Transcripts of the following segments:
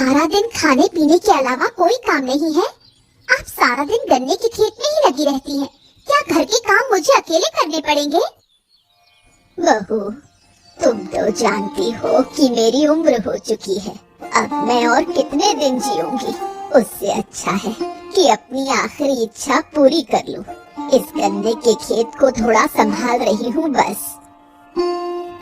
सारा दिन खाने पीने के अलावा कोई काम नहीं है? आप सारा दिन गन्ने के खेत में ही लगी रहती हैं। क्या घर के काम मुझे अकेले करने पड़ेंगे? बहू, तुम तो जानती हो कि मेरी उम्र हो चुकी है। अब मैं और कितने दिन जीऊंगी? उससे अच्छा है कि अपनी आखिरी इच्छा पूरी कर लूं। इस गन्ने के खेत को थोड़ा संभाल रही हूँ बस।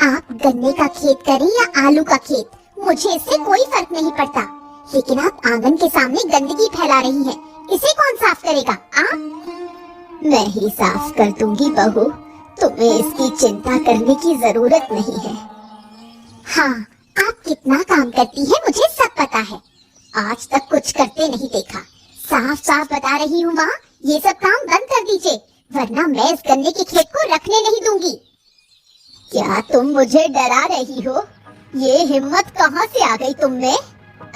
आप गन्ने का खेत करें या आलू का खेत, मुझे इससे कोई फर्क नहीं पड़ता। लेकिन आप आंगन के सामने गंदगी फैला रही हैं। इसे कौन साफ करेगा? आप? मैं ही साफ कर दूंगी बहू। तुम्हें इसकी चिंता करने की जरूरत नहीं है। हाँ, आप कितना काम करती हैं मुझे सब पता है। आज तक कुछ करते नहीं देखा। साफ साफ बता रही हूँ माँ, ये सब काम बंद कर दीजिए, वरना मैं इस गन्ने के खेत को रखने नहीं दूंगी। क्या तुम मुझे डरा रही हो? ये हिम्मत कहाँ से आ गई तुम में?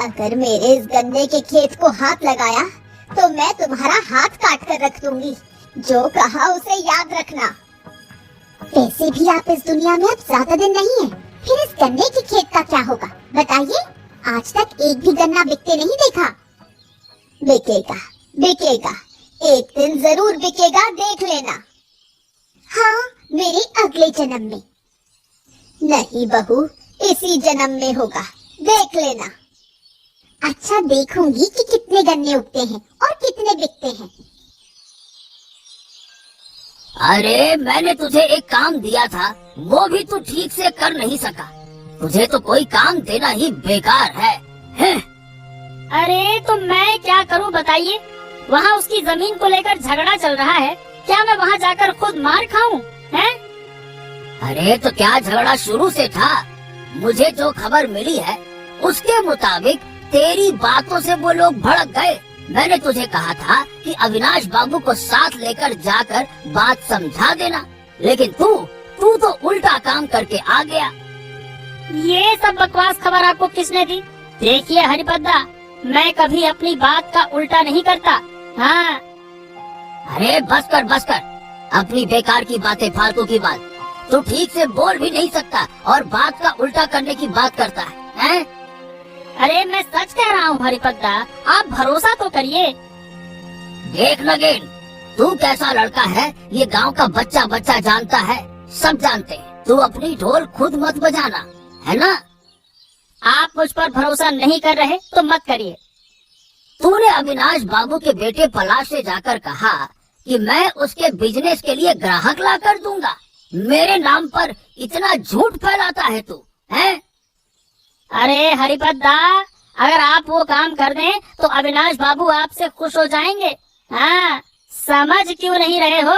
अगर मेरे इस गन्ने के खेत को हाथ लगाया तो मैं तुम्हारा हाथ काट कर रख दूंगी। जो कहा उसे याद रखना। वैसे भी आप इस दुनिया में अब ज्यादा दिन नहीं है, फिर इस गन्ने के खेत का क्या होगा बताइए? आज तक एक भी गन्ना बिकते नहीं देखा। बिकेगा, बिकेगा, एक दिन जरूर बिकेगा, देख लेना। हाँ, मेरे अगले जन्म में। नहीं बहू, इसी जन्म में होगा, देख लेना। अच्छा, देखूंगी कि कितने गन्ने उगते हैं और कितने बिकते हैं। अरे मैंने तुझे एक काम दिया था, वो भी तू ठीक से कर नहीं सका। तुझे तो कोई काम देना ही बेकार है, हैं? अरे तो मैं क्या करूं बताइए? वहाँ उसकी जमीन को लेकर झगड़ा चल रहा है। क्या मैं वहाँ जाकर खुद मार खाऊं? हैं? अरे तो क्या झगड़ा शुरू से था? मुझे जो खबर मिली है उसके मुताबिक तेरी बातों से वो लोग भड़क गए। मैंने तुझे कहा था कि अविनाश बाबू को साथ लेकर जाकर बात समझा देना, लेकिन तू तो उल्टा काम करके आ गया। ये सब बकवास खबर आपको किसने दी? देखिए हरिपद्दा, मैं कभी अपनी बात का उल्टा नहीं करता। हाँ। अरे बस कर, अपनी बेकार की बातें, फालतू की बात। तू ठीक से बोल भी नहीं सकता और बात का उल्टा करने की बात करता है? अरे मैं सच कह रहा हूँ हरिपद्दा, आप भरोसा तो करिए। देख नगेन, तू कैसा लड़का है ये गांव का बच्चा बच्चा जानता है, सब जानते हैं। तू अपनी ढोल खुद मत बजाना, है ना? आप मुझ पर भरोसा नहीं कर रहे तो मत करिए। तूने अविनाश बाबू के बेटे पलाश से जाकर कहा कि मैं उसके बिजनेस के लिए ग्राहक ला कर दूंगा। मेरे नाम पर इतना झूठ फैलाता है तू, हैं? अरे हरिपद्दा, अगर आप वो काम कर दें तो अविनाश बाबू आपसे खुश हो जाएंगे। हाँ, समझ क्यों नहीं रहे हो?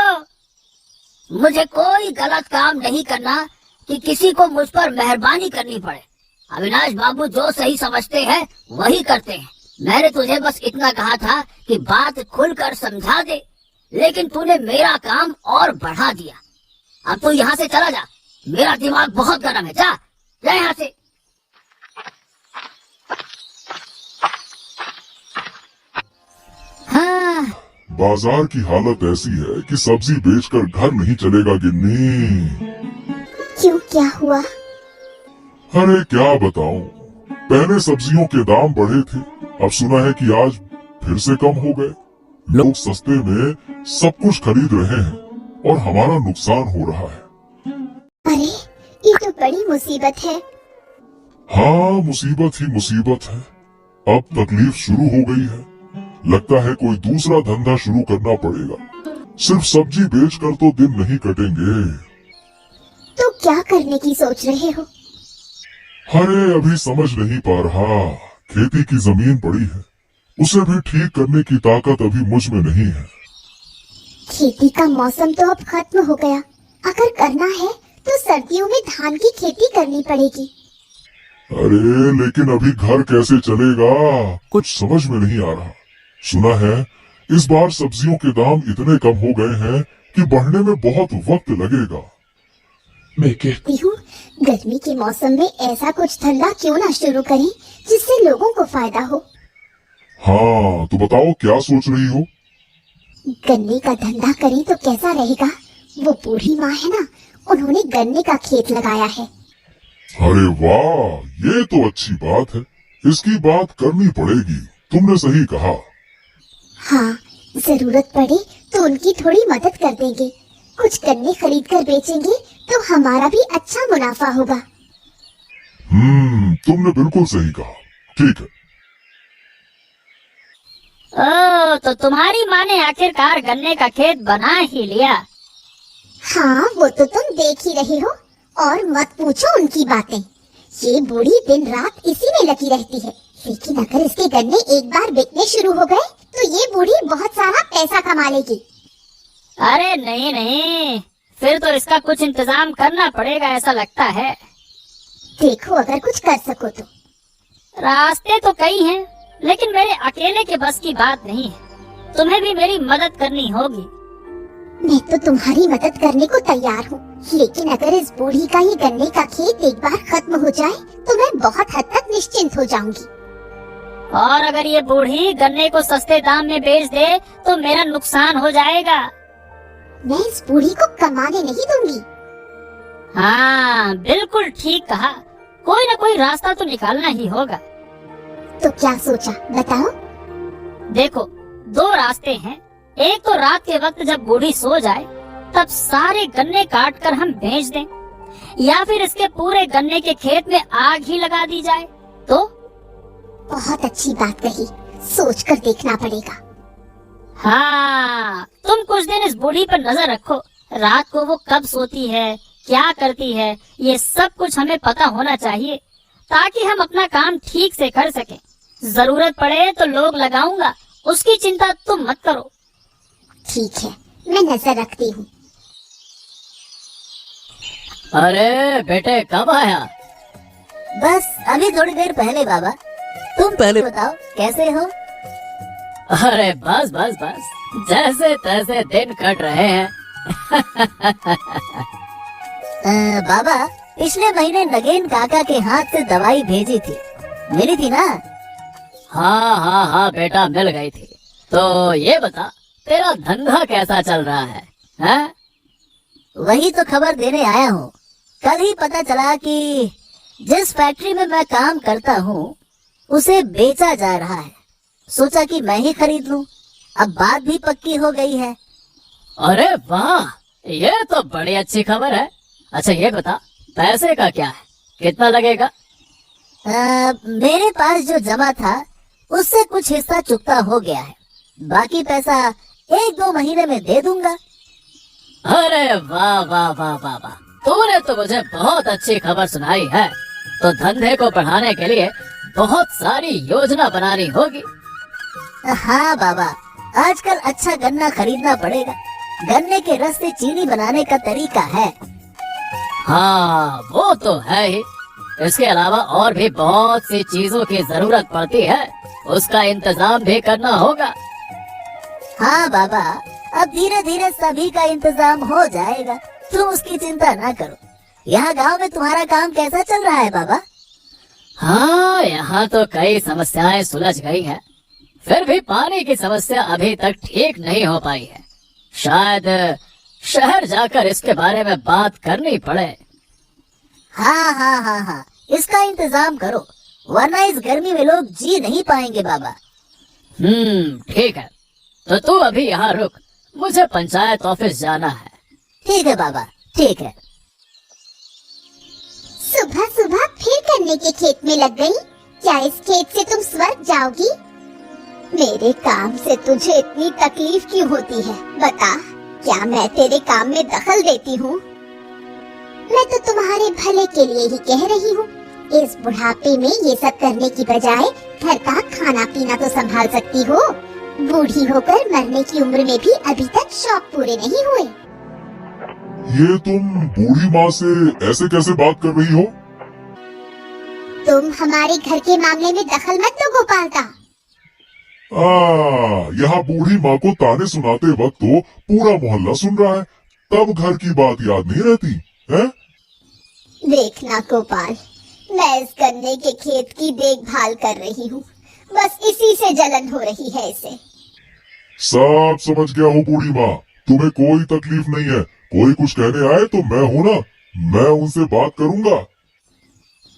मुझे कोई गलत काम नहीं करना कि किसी को मुझ पर मेहरबानी करनी पड़े। अविनाश बाबू जो सही समझते हैं वही करते हैं। मैंने तुझे बस इतना कहा था कि बात खुलकर समझा दे, लेकिन तूने मेरा काम और बढ़ा दिया। अब तू यहाँ से चला जा, मेरा दिमाग बहुत गर्म है। जा यहाँ से। हाँ। बाजार की हालत ऐसी है कि सब्जी बेचकर घर नहीं चलेगा गिन्नी। क्यों, क्या हुआ? अरे क्या बताऊं, पहले सब्जियों के दाम बढ़े थे, अब सुना है कि आज फिर से कम हो गए। लोग सस्ते में सब कुछ खरीद रहे हैं और हमारा नुकसान हो रहा है। अरे ये तो बड़ी मुसीबत है। हाँ, मुसीबत ही मुसीबत है। अब तकलीफ शुरू हो गई है। लगता है कोई दूसरा धंधा शुरू करना पड़ेगा। सिर्फ सब्जी बेचकर तो दिन नहीं कटेंगे। तो क्या करने की सोच रहे हो? अरे अभी समझ नहीं पा रहा। खेती की जमीन पड़ी है, उसे भी ठीक करने की ताकत अभी मुझ में नहीं है। खेती का मौसम तो अब खत्म हो गया। अगर करना है तो सर्दियों में धान की खेती करनी पड़ेगी। अरे लेकिन अभी घर कैसे चलेगा, कुछ समझ में नहीं आ रहा। सुना है इस बार सब्जियों के दाम इतने कम हो गए हैं कि बढ़ने में बहुत वक्त लगेगा। मैं कहती हूँ गर्मी के मौसम में ऐसा कुछ धंधा क्यों ना शुरू करें जिससे लोगों को फायदा हो। हाँ, तो बताओ क्या सोच रही हो? गन्ने का धंधा करें तो कैसा रहेगा? वो बूढ़ी माँ है ना, उन्होंने गन्ने का खेत लगाया है। अरे वाह, ये तो अच्छी बात है। इसकी बात करनी पड़ेगी। तुमने सही कहा। हाँ, जरूरत पड़े तो उनकी थोड़ी मदद कर देंगे। कुछ गन्ने खरीद कर बेचेंगे तो हमारा भी अच्छा मुनाफा होगा। तुमने बिल्कुल सही कहा। ठीक है। ओ, तो तुम्हारी माँ ने आखिरकार गन्ने का खेत बना ही लिया। हाँ, वो तो तुम देख ही रहे हो। और मत पूछो उनकी बातें। ये बूढ़ी दिन रात इसी में लगी रहती है। लेकिन अगर इसके गन्ने एक बार बिकने शुरू हो गए तो ये बूढ़ी बहुत सारा पैसा कमा लेगी। अरे नहीं नहीं, फिर तो इसका कुछ इंतजाम करना पड़ेगा ऐसा लगता है। देखो, अगर कुछ कर सको तो। रास्ते तो कई हैं, लेकिन मेरे अकेले के बस की बात नहीं है। तुम्हें भी मेरी मदद करनी होगी। मैं तो तुम्हारी मदद करने को तैयार हूँ, लेकिन अगर इस बूढ़ी का ये गन्ने का खेत एक बार खत्म हो जाए तो मैं बहुत हद तक निश्चिंत हो जाऊंगी। और अगर ये बूढ़ी गन्ने को सस्ते दाम में बेच दे तो मेरा नुकसान हो जाएगा। मैं इस बूढ़ी को कमाने नहीं दूंगी। हाँ, बिल्कुल ठीक कहा। कोई न कोई रास्ता तो निकालना ही होगा। तो क्या सोचा, बताओ। देखो, दो रास्ते हैं। एक तो रात के वक्त जब बूढ़ी सो जाए तब सारे गन्ने काट कर हम बेच दें, या फिर इसके पूरे गन्ने के खेत में आग ही लगा दी जाए तो। बहुत अच्छी बात कही, सोच कर देखना पड़ेगा। हाँ, तुम कुछ दिन इस बूढ़ी पर नजर रखो। रात को वो कब सोती है, क्या करती है, ये सब कुछ हमें पता होना चाहिए, ताकि हम अपना काम ठीक से कर सकें। जरूरत पड़े तो लोग लगाऊंगा, उसकी चिंता तुम मत करो। ठीक है, मैं नजर रखती हूँ। अरे बेटे, कब आया? बस अभी थोड़ी देर पहले बाबा। तुम पहले बताओ कैसे हो? अरे बस बस बस, जैसे तैसे दिन कट रहे हैं। बाबा, पिछले महीने नगेन काका के हाथ से दवाई भेजी थी, मिली थी ना? हाँ हाँ हाँ बेटा, मिल गई थी। तो ये बता, तेरा धंधा कैसा चल रहा है, हैं? वही तो खबर देने आया हूँ। कल ही पता चला कि जिस फैक्ट्री में मैं काम करता हूँ उसे बेचा जा रहा है। सोचा कि मैं ही खरीद लूं। अब बात भी पक्की हो गई है। अरे वाह, ये तो बड़ी अच्छी खबर है। अच्छा ये बता, पैसे का क्या है, कितना लगेगा? मेरे पास जो जमा था उससे कुछ हिस्सा चुकता हो गया है। बाकी पैसा 1-2 महीने में दे दूंगा। अरे वाह वाह वाह वाह वाह, तूने तो मुझे बहुत अच्छी खबर सुनाई है। तो धंधे को बढ़ाने के लिए बहुत सारी योजना बनानी होगी। हाँ बाबा, आजकल अच्छा गन्ना खरीदना पड़ेगा। गन्ने के रस से चीनी बनाने का तरीका है। हाँ वो तो है ही। इसके अलावा और भी बहुत सी चीजों की जरूरत पड़ती है, उसका इंतजाम भी करना होगा। हाँ बाबा, अब धीरे धीरे सभी का इंतजाम हो जाएगा, तुम उसकी चिंता ना करो। यहाँ गांव में तुम्हारा काम कैसा चल रहा है बाबा? हाँ, यहाँ तो कई समस्याएं सुलझ गई हैं, फिर भी पानी की समस्या अभी तक ठीक नहीं हो पाई है। शायद शहर जाकर इसके बारे में बात करनी पड़े। हाँ हाँ हाँ हाँ, इसका इंतजाम करो, वरना इस गर्मी में लोग जी नहीं पाएंगे बाबा। ठीक है, तो तू अभी यहाँ रुक, मुझे पंचायत ऑफिस जाना है। ठीक है बाबा, ठीक है। सुबह सुबह फिर गन्ने के खेत में लग गई। क्या इस खेत से तुम स्वर्ग जाओगी? मेरे काम से तुझे इतनी तकलीफ क्यों होती है, बता। क्या मैं तेरे काम में दखल देती हूँ? मैं तो तुम्हारे भले के लिए ही कह रही हूँ। इस बुढ़ापे में ये सब करने की बजाय घर का खाना पीना तो संभाल सकती हो। बूढ़ी होकर मरने की उम्र में भी अभी तक शौक पूरे नहीं हुए। ये तुम बूढ़ी माँ से ऐसे कैसे बात कर रही हो? तुम हमारे घर के मामले में दखल मत दो गोपालदा। यहाँ बूढ़ी माँ को ताने सुनाते वक्त तो पूरा मोहल्ला सुन रहा है, तब घर की बात याद नहीं रहती है? देखना गोपाल, मैं इस गन्ने के खेत की देखभाल कर रही हूँ, बस इसी से जलन हो रही है इसे। सब समझ गया हूँ बूढ़ी माँ, तुम्हें कोई तकलीफ नहीं है। कोई कुछ कहने आए तो मैं हूँ ना, मैं उनसे बात करूँगा।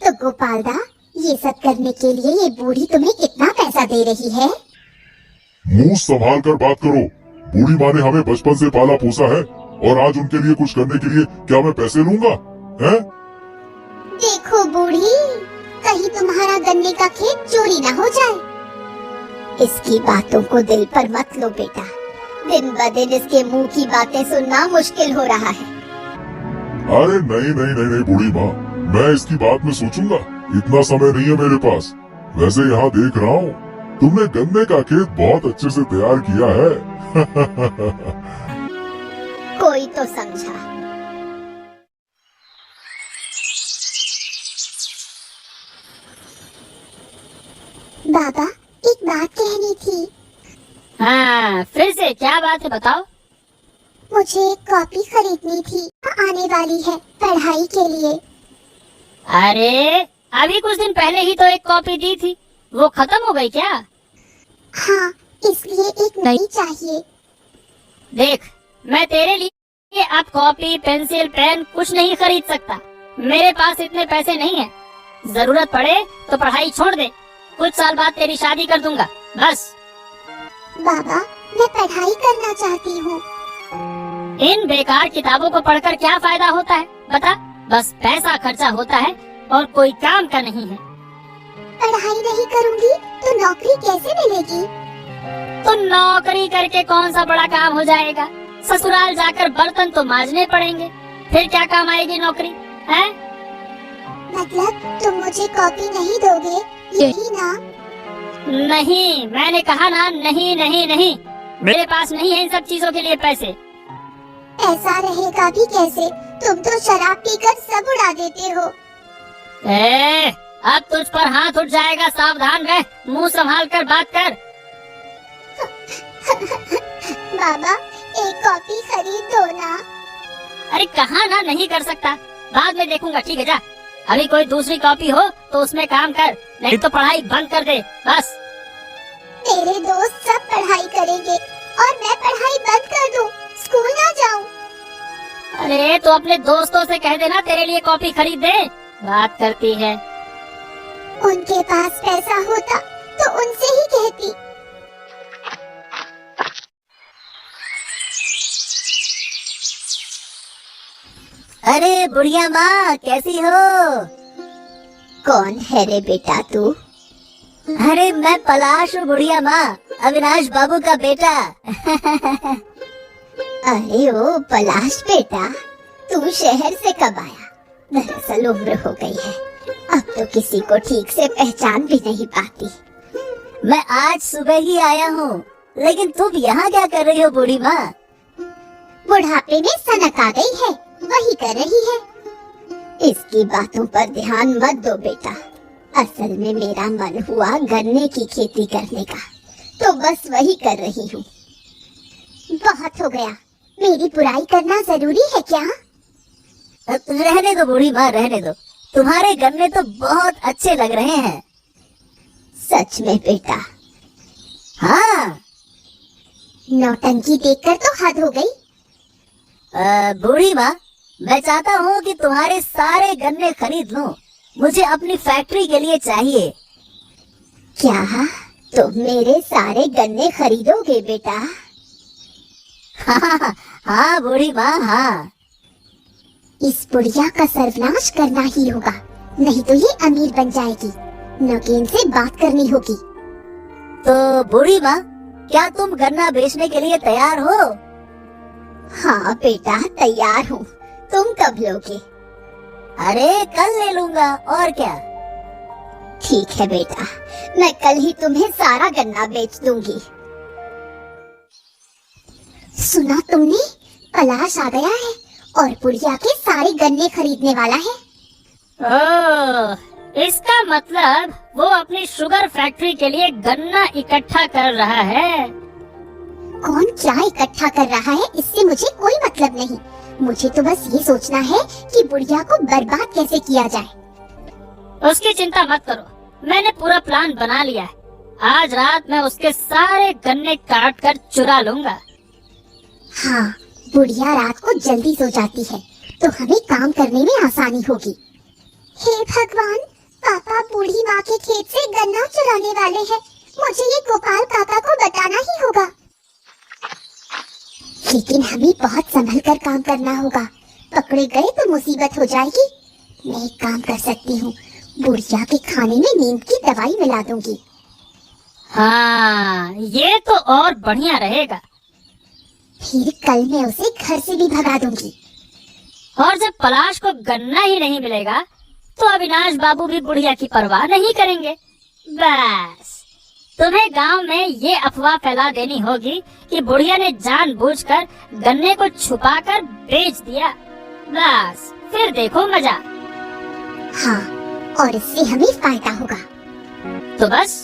तो गोपालदा, ये सब करने के लिए ये बूढ़ी तुम्हें कितना पैसा दे रही है? मुंह संभाल कर बात करो। बूढ़ी माँ ने हमें बचपन से पाला पोसा है और आज उनके लिए कुछ करने के लिए क्या मैं पैसे लूंगा? हैं? देखो बूढ़ी, कहीं तुम्हारा गन्ने का खेत चोरी न हो जाए। इसकी बातों को दिल पर मत लो बेटा। दिन ब दिन इसके मुंह की बातें सुनना मुश्किल हो रहा है। अरे नहीं नहीं नहीं नहीं बूढ़ी माँ, मैं इसकी बात में सोचूंगा। इतना समय नहीं है मेरे पास। वैसे यहाँ देख रहा हूँ तुमने गन्ने का खेत बहुत अच्छे से तैयार किया है। कोई तो समझा। बाबा, एक बात कहनी थी। हाँ, फिर से क्या बात है, बताओ। मुझे एक कॉपी खरीदनी थी, आने वाली है पढ़ाई के लिए। अरे अभी कुछ दिन पहले ही तो एक कॉपी दी थी, वो खत्म हो गई क्या? हाँ, इसलिए एक नई चाहिए। देख, मैं तेरे लिए अब कॉपी पेंसिल पेन कुछ नहीं खरीद सकता। मेरे पास इतने पैसे नहीं है। जरूरत पड़े तो पढ़ाई छोड़ दे, कुछ साल बाद तेरी शादी कर दूंगा, बस। बाबा, मैं पढ़ाई करना चाहती हूँ। इन बेकार किताबों को पढ़कर क्या फायदा होता है, बता? बस पैसा खर्चा होता है और कोई काम का नहीं है। पढ़ाई नहीं करूँगी तो नौकरी कैसे मिलेगी? तो नौकरी करके कौन सा बड़ा काम हो जाएगा? ससुराल जाकर बर्तन तो मांजने पड़ेंगे, फिर क्या काम आएगी नौकरी, हैं? मतलब तुम मुझे कॉपी नहीं दोगे, यही ना? नहीं, मैंने कहा ना, नहीं नहीं नहीं। मेरे पास नहीं है इन सब चीजों के लिए पैसे। ऐसा रहेगा भी कैसे? तुम तो शराब पीकर सब उड़ा देते हो। अब तुझ पर हाथ उठ जाएगा, सावधान रह, मुंह संभाल कर बात कर। बाबा, एक कॉपी खरीद दो ना। अरे कहा ना नहीं कर सकता, बाद में देखूंगा, ठीक है जा। अभी कोई दूसरी कॉपी हो तो उसमें काम कर, नहीं तो पढ़ाई बंद कर दे, बस। मेरे दोस्त सब पढ़ाई करेंगे और मैं पढ़ाई बंद कर दूं, स्कूल ना जाऊं। अरे तो अपने दोस्तों से कह देना तेरे लिए कॉपी खरीद दे, बात करती है। उनके पास पैसा होता तो उनसे ही कहती। अरे बुढ़िया माँ, कैसी हो? कौन है रे बेटा तू? अरे मैं पलाश हूँ बुढ़िया माँ, अविनाश बाबू का बेटा। अरे ओ पलाश बेटा, तू शहर से कब आया? दरअसल उम्र हो गई है, अब तो किसी को ठीक से पहचान भी नहीं पाती। मैं आज सुबह ही आया हूँ, लेकिन तुम यहाँ क्या कर रही हो बूढ़ी माँ? बुढ़ापे में सनक आ गई है, वही कर रही है। इसकी बातों पर ध्यान मत दो बेटा। असल में मेरा मन हुआ गन्ने की खेती करने का, तो बस वही कर रही हूँ। बहुत हो गया, मेरी बुराई करना जरूरी है क्या? रहने दो बूढ़ी माँ, रहने दो। तुम्हारे गन्ने तो बहुत अच्छे लग रहे हैं। सच में बेटा? हाँ। नौटंकी देखकर तो हद हो गई। बूढ़ी माँ, मैं चाहता हूँ कि तुम्हारे सारे गन्ने खरीद लूं। मुझे अपनी फैक्ट्री के लिए चाहिए। क्या तुम मेरे सारे गन्ने खरीदोगे बेटा? हाँ बूढ़ी माँ, हाँ। इस बुढ़िया का सर्वनाश करना ही होगा, नहीं तो ये अमीर बन जाएगी। नौकेन से बात करनी होगी। तो बूढ़ी माँ, क्या तुम गन्ना बेचने के लिए तैयार हो? हाँ बेटा, तैयार हूँ। तुम कब लोगे? अरे कल ले लूंगा, और क्या। ठीक है बेटा, मैं कल ही तुम्हें सारा गन्ना बेच दूंगी। सुना तुमने? पलाश आ गया है और बुढ़िया के सारे गन्ने खरीदने वाला है। ओह, इसका मतलब वो अपनी शुगर फैक्ट्री के लिए गन्ना इकट्ठा कर रहा है। कौन क्या इकट्ठा कर रहा है, इससे मुझे कोई मतलब नहीं। मुझे तो बस ये सोचना है कि बुढ़िया को बर्बाद कैसे किया जाए। उसकी चिंता मत करो, मैंने पूरा प्लान बना लिया है। आज रात मैं उसके सारे गन्ने काट कर चुरा लूंगा। हाँ, बुढ़िया रात को जल्दी सो जाती है तो हमें काम करने में आसानी होगी। हे भगवान, पापा बूढ़ी माँ माँ के खेत से गन्ना चुराने वाले हैं। मुझे ये गोपाल काका को बताना ही होगा। लेकिन हमें बहुत संभल कर काम करना होगा, पकड़े गए तो मुसीबत हो जाएगी। मैं एक काम कर सकती हूँ, बुढ़िया के खाने में नींद की दवाई मिला दूंगी। हाँ, ये तो और बढ़िया रहेगा। फिर कल मैं उसे घर से भी भगा दूंगी। और जब पलाश को गन्ना ही नहीं मिलेगा तो अविनाश बाबू भी बुढ़िया की परवाह नहीं करेंगे। बस तुम्हें गांव में ये अफवाह फैला देनी होगी कि बुढ़िया ने जानबूझकर गन्ने को छुपाकर बेच दिया। बस फिर देखो मजा। हाँ, और इससे हमें फायदा होगा। तो बस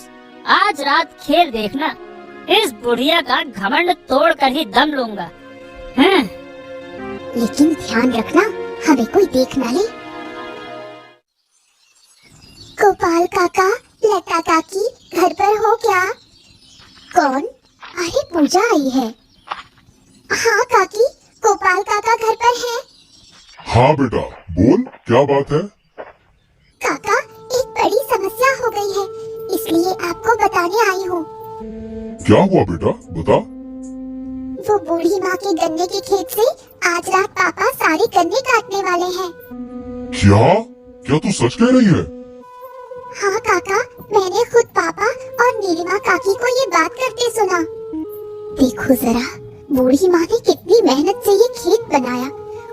आज रात खेल देखना, इस बुढ़िया का घमंड तोड़ कर ही दम लूंगा। लेकिन ध्यान रखना, हमें कोई देख न ले। गोपाल काका, लता काकी घर पर हो क्या? कौन? अरे पूजा आई है। हाँ काकी, गोपाल काका घर पर है। हाँ बेटा, बोल क्या बात है? काका, एक बड़ी समस्या हो गई है, इसलिए आपको बताने आई हूँ। क्या हुआ बेटा, बता। वो बूढ़ी माँ के गन्ने के खेत से आज रात पापा सारे गन्ने काटने वाले हैं। क्या क्या तू सच कह रही है? हाँ काका, मैंने खुद पापा और नीलिमा काकी को ये बात करते सुना। देखो जरा, बूढ़ी माँ ने कितनी मेहनत से ये खेत बनाया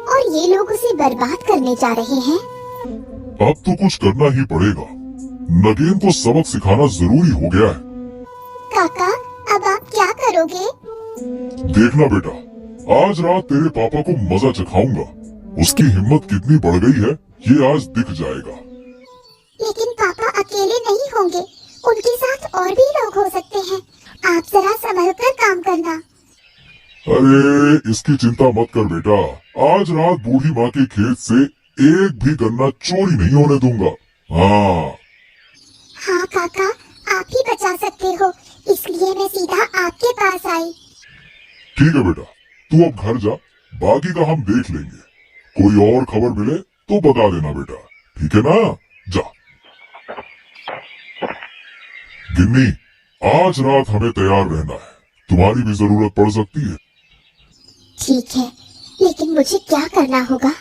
और ये लोग उसे बर्बाद करने जा रहे हैं। अब तो कुछ करना ही पड़ेगा, नगेन को सबक सिखाना जरूरी हो गया है। काका, अब आप क्या करोगे? देखना बेटा, आज रात तेरे पापा को मजा चखाऊंगा। उसकी हिम्मत कितनी बढ़ गई है ये आज दिख जाएगा। लेकिन पापा अकेले नहीं होंगे, उनके साथ और भी लोग हो सकते हैं। आप जरा संभल कर काम करना। अरे इसकी चिंता मत कर बेटा, आज रात बूढ़ी माँ के खेत से एक भी गन्ना चोरी नहीं होने दूंगा। हाँ काका, आप ही बचा सकते हो, इसलिए मैं सीधा आपके पास आई। ठीक है बेटा, तू अब घर जा, बाकी का हम देख लेंगे। कोई और खबर मिले तो बता देना बेटा, ठीक है ना? जा। गिन्नी, आज रात हमें तैयार रहना है, तुम्हारी भी जरूरत पड़ सकती है। ठीक है, लेकिन मुझे क्या करना होगा?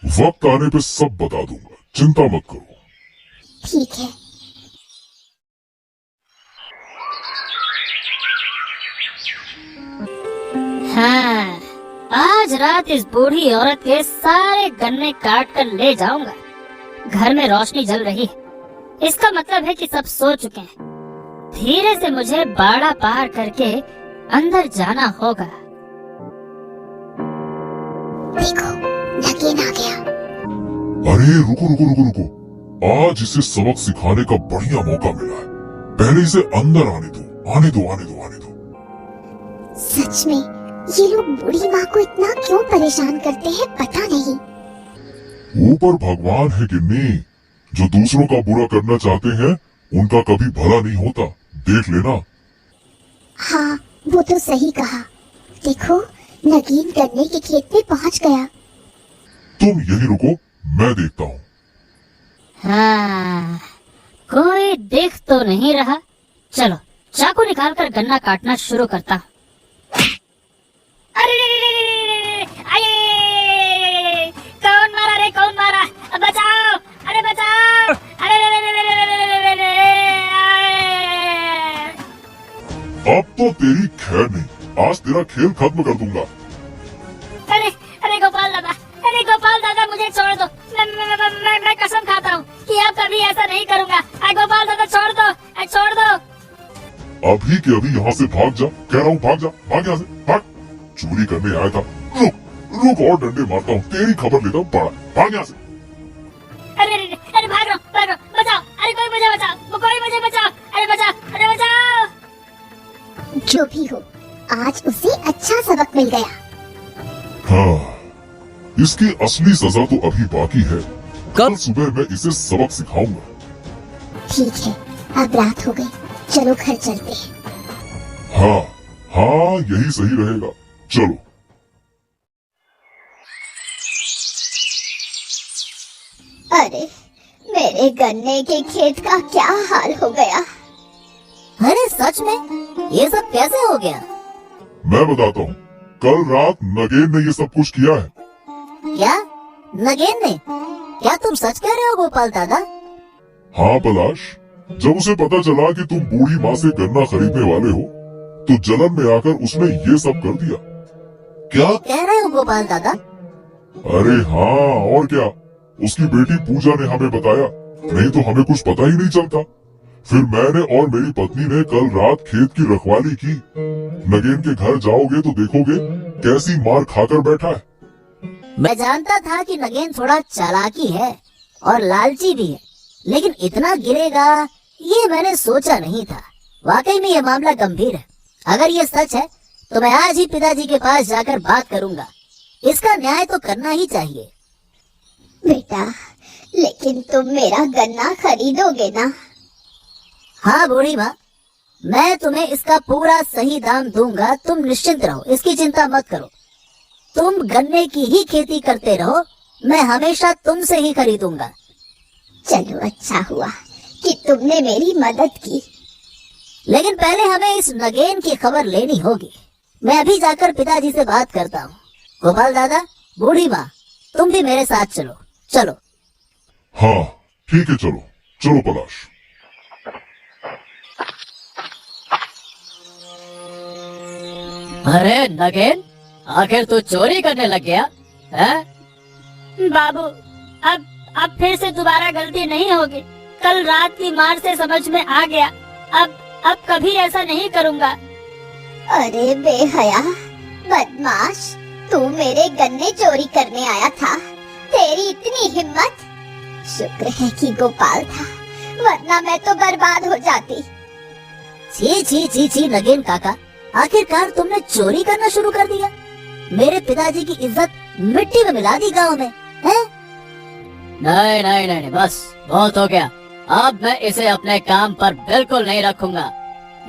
वक्त आने पे सब बता दूंगा, चिंता मत करो। ठीक है। हाँ, आज रात इस बूढ़ी औरत के सारे गन्ने काट कर ले जाऊंगा। घर में रोशनी जल रही है, इसका मतलब है कि सब सो चुके हैं। धीरे से मुझे बाड़ा पार करके अंदर जाना होगा। देखो, नगेन आ गया। अरे रुको रुको रुको रुको, आज इसे सबक सिखाने का बढ़िया मौका मिला है। पहले इसे अंदर आने दो, आने दो, आने दो, आने दो। सच में ये लोग बूढ़ी माँ को इतना क्यों परेशान करते हैं पता नहीं। ऊपर भगवान है गिन्नी, जो दूसरों का बुरा करना चाहते हैं उनका कभी भला नहीं होता, देख लेना। हाँ, वो तो सही कहा। देखो, नगीन गन्ने के खेत में पहुँच गया। तुम यही रुको, मैं देखता हूँ। हाँ, कोई देख तो नहीं रहा। चलो चाकू निकालकर गन्ना काटना शुरू करता हूँ। अरे आये, कौन मारा रे, कौन मारा? बचाओ, अरे बचाओ, अरे अब तो तेरी खैर नहीं, आज तेरा खेल खत्म कर दूंगा। अरे अरे गोपाल दादा, अरे गोपाल दादा मुझे छोड़ दो। मैं कसम खाता हूँ कि अब कभी ऐसा नहीं करूँगा। गोपाल दादा छोड़ दो, छोड़ दो। अभी के अभी यहाँ से भाग जा, कह रहा हूँ भाग जा, भाग यहाँ से, भाग। चोरी करने आया था, रुक रुक और डंडे मारता हूँ, तेरी खबर लेता हूँ, बड़ा भाग यहाँ से। अरे अरे अरे भाग रहा हूँ, बचाओ, अरे कोई मुझे बचाओ, कोई मुझे बचाओ, अरे बचाओ, अरे बचाओ। जो भी हो, आज उसे अच्छा सबक मिल गया। हाँ, इसकी असली सजा तो अभी बाकी है। कल सुबह मैं इसे सबक सिखाऊंगा। ठीक है, अब रात हो गई, चलो घर चलते हैं। हाँ हाँ, यही सही रहेगा, चलो। अरे मेरे मेरे गन्ने के खेत का क्या हाल हो गया। अरे सच में ये सब कैसे हो गया? मैं बताता हूँ। कल रात नगेन ने ये सब कुछ किया है। क्या नगेन ने? क्या तुम सच कह रहे हो गोपाल दादा? हाँ पलाश, जब उसे पता चला कि तुम बूढ़ी माँ से गन्ना खरीदने वाले हो तो जलन में आकर उसने ये सब कर दिया। क्या कह रहे हो गोपाल दादा? अरे हाँ, और क्या। उसकी बेटी पूजा ने हमें बताया, नहीं तो हमें कुछ पता ही नहीं चलता। फिर मैंने और मेरी पत्नी ने कल रात खेत की रखवाली की। नगेन के घर जाओगे तो देखोगे कैसी मार खाकर बैठा है। मैं जानता था कि नगेन थोड़ा चालाकी है और लालची भी है, लेकिन इतना गिरेगा ये मैंने सोचा नहीं था। वाकई में ये मामला गंभीर है। अगर ये सच है तो मैं आज ही पिताजी के पास जाकर बात करूंगा। इसका न्याय तो करना ही चाहिए। बेटा, लेकिन तुम मेरा गन्ना खरीदोगे ना? हाँ बूढ़ी माँ, मैं तुम्हें इसका पूरा सही दाम दूंगा। तुम निश्चिंत रहो, इसकी चिंता मत करो। तुम गन्ने की ही खेती करते रहो, मैं हमेशा तुमसे ही खरीदूंगा। चलो अच्छा हुआ कि तुमने मेरी मदद की। लेकिन पहले हमें इस नगेन की खबर लेनी होगी। मैं अभी जाकर पिताजी से बात करता हूँ। गोपाल दादा, बूढ़ी माँ, तुम भी मेरे साथ चलो। चलो। हाँ ठीक है, चलो चलो पलाश। अरे नगेन, आखिर तू चोरी करने लग गया है? बाबू, अब फिर से दोबारा गलती नहीं होगी। कल रात की मार से समझ में आ गया। अब कभी ऐसा नहीं करूँगा। अरे बेहया बदमाश, तू मेरे गन्ने चोरी करने आया था। तेरी इतनी हिम्मत। शुक्र है कि गोपाल था, वरना मैं तो बर्बाद हो जाती। छी छी छी छी नगेन काका, आखिरकार तुमने चोरी करना शुरू कर दिया। मेरे पिताजी की इज्जत मिट्टी में मिला दी गांव में, हैं? नहीं नहीं नहीं, बस बहुत हो गया। अब मैं इसे अपने काम पर बिल्कुल नहीं रखूंगा।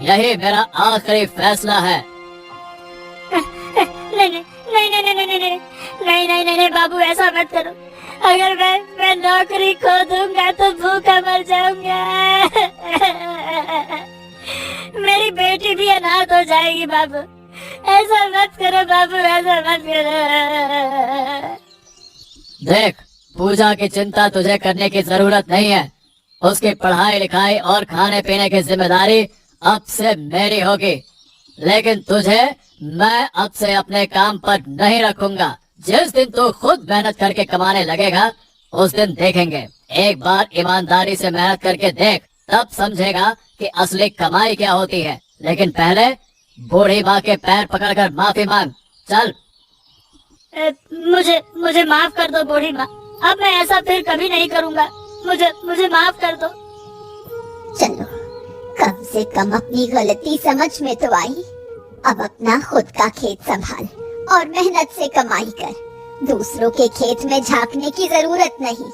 यही मेरा आखिरी फैसला है। नहीं नहीं नहीं नहीं नहीं नहीं नहीं नहीं नहीं नहीं नहीं बाबू, ऐसा मत करो। अगर मैं नौकरी खो दूंगा तो भूखा मर जाऊंगा। मेरी बेटी भी अनाथ हो जाएगी बाबू। ऐसा मत करो बाबू, ऐसा मत करो। देख, पूजा की चिंता तुझे करने की जरूरत नहीं है। उसकी पढ़ाई लिखाई और खाने पीने की जिम्मेदारी अब से मेरी होगी। लेकिन तुझे मैं अब से अपने काम पर नहीं रखूंगा। जिस दिन तू खुद मेहनत करके कमाने लगेगा उस दिन देखेंगे। एक बार ईमानदारी से मेहनत करके देख, तब समझेगा कि असली कमाई क्या होती है। लेकिन पहले बूढ़ी माँ के पैर पकड़कर माफी मांग। चल। मुझे माफ कर दो बूढ़ी माँ। अब मैं ऐसा फिर कभी नहीं करूँगा। मुझे माफ कर दो। चलो, कम से कम अपनी गलती समझ में तो आई। अब अपना खुद का खेत संभाल और मेहनत से कमाई कर। दूसरों के खेत में झांकने की जरूरत नहीं।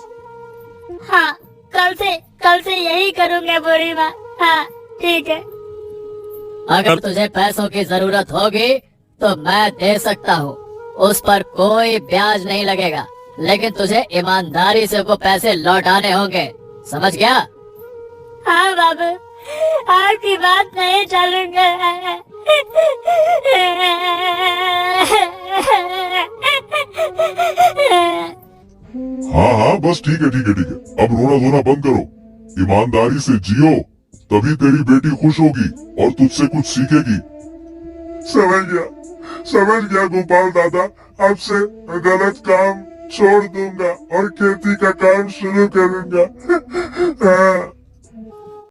हाँ, कल से यही करूँगा बूढ़ी माँ। हाँ ठीक है। अगर तुझे पैसों की जरूरत होगी तो मैं दे सकता हूँ। उस पर कोई ब्याज नहीं लगेगा, लेकिन तुझे ईमानदारी से वो पैसे लौटाने होंगे। समझ गया? हाँ बाबू, आपकी बात नहीं चलूंगा। हाँ हाँ, बस ठीक है ठीक है ठीक है। अब रोना धोना बंद करो। ईमानदारी से जियो, तभी तेरी बेटी खुश होगी और तुझसे कुछ सीखेगी। समझ गया गोपाल दादा। अब से गलत काम छोड़ दूंगा और खेती का काम शुरू करूंगा।